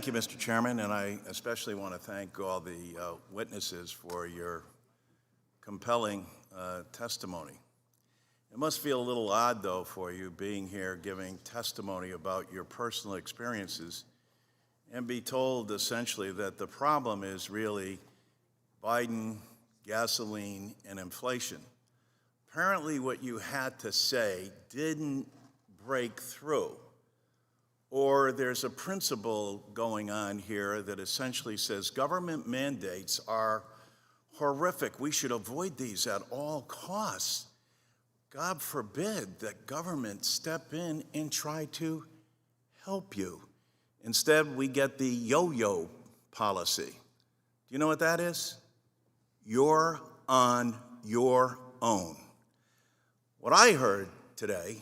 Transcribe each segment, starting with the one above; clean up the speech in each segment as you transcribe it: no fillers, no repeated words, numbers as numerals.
Thank you, Mr. Chairman, and I especially want to thank all the witnesses for your compelling testimony. It must feel a little odd, though, for you being here giving testimony about your personal experiences and be told essentially that the problem is really Biden, gasoline, and inflation. Apparently what you had to say didn't break through, or there's a principle going on here that essentially says government mandates are horrific. We should avoid these at all costs. God forbid that government step in and try to help you. Instead, we get the yo-yo policy. Do you know what that is? You're on your own. What I heard today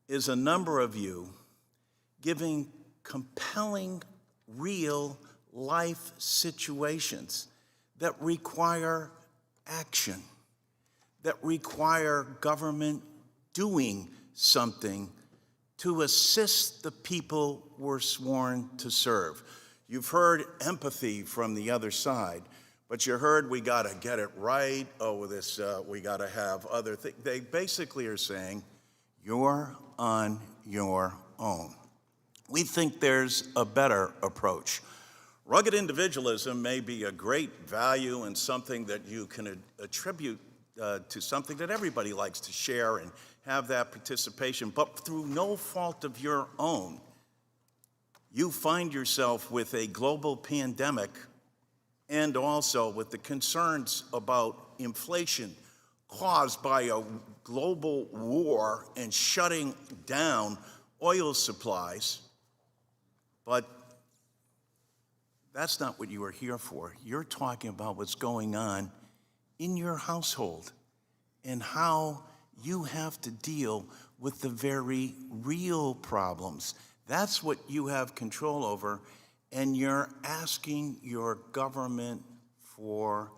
is a number of you giving compelling, real life situations that require action, that require government doing something to assist the people we're sworn to serve. You've heard empathy from the other side, but you heard we got to get it right. Oh, we got to have other things. They basically are saying, you're on your own. We think there's a better approach. Rugged individualism may be a great value and something that you can attribute to something that everybody likes to share and have that participation, but through no fault of your own, you find yourself with a global pandemic and also with the concerns about inflation caused by a global war and shutting down oil supplies. But that's not what you are here for. You're talking about what's going on in your household and how you have to deal with the very real problems. That's what you have control over, and you're asking your government for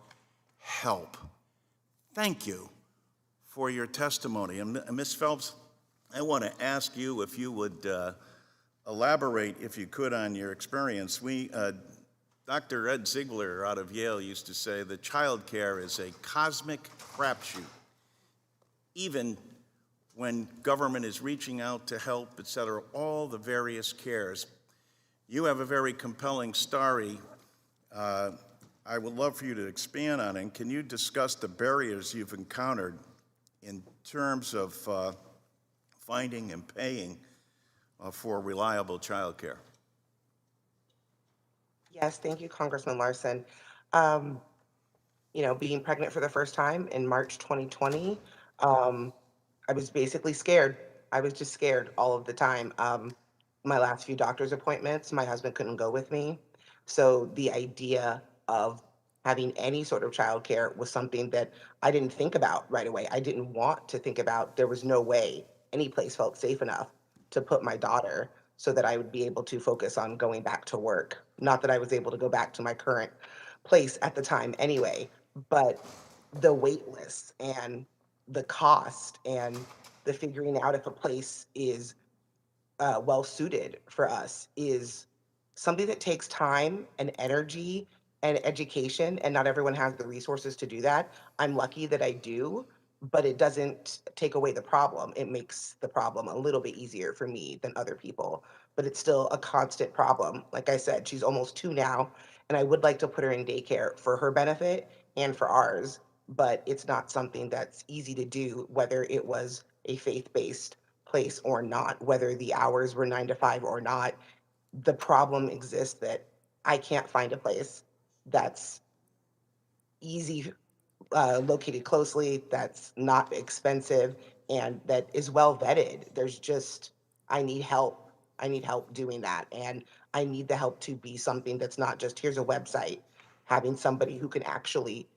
help. Thank you for your testimony. And Ms. Phelps, I want to ask you if you would elaborate, if you could, on your experience. Dr. Ed Ziegler out of Yale used to say that child care is a cosmic crapshoot. Even when government is reaching out to help, et cetera, all the various cares. You have a very compelling story. I would love for you to expand on it. Can you discuss the barriers you've encountered in terms of finding and paying for reliable child care? Yes, thank you, Congressman Larson. Being pregnant for the first time in March 2020, I was basically scared. I was just scared all of the time. My last few doctor's appointments, my husband couldn't go with me. So the idea of having any sort of childcare was something that I didn't think about right away. I didn't want to think about. There was no way any place felt safe enough to put my daughter so that I would be able to focus on going back to work. Not that I was able to go back to my current place at the time anyway, but the wait lists and the cost and the figuring out if a place is well suited for us is something that takes time and energy and education, and not everyone has the resources to do that. I'm lucky that I do, but it doesn't take away the problem. It makes the problem a little bit easier for me than other people, but it's still a constant problem. Like I said, she's almost 2 now, and I would like to put her in daycare for her benefit and for ours, but it's not something that's easy to do, whether it was a faith-based place or not, whether the hours were 9 to 5 or not. The problem exists that I can't find a place that's easy, located closely, that's not expensive, and that is well vetted. I need help. I need help doing that. And I need the help to be something that's not just here's a website. Having somebody who can actually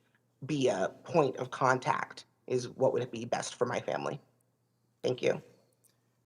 be a point of contact is what would be best for my family. Thank you.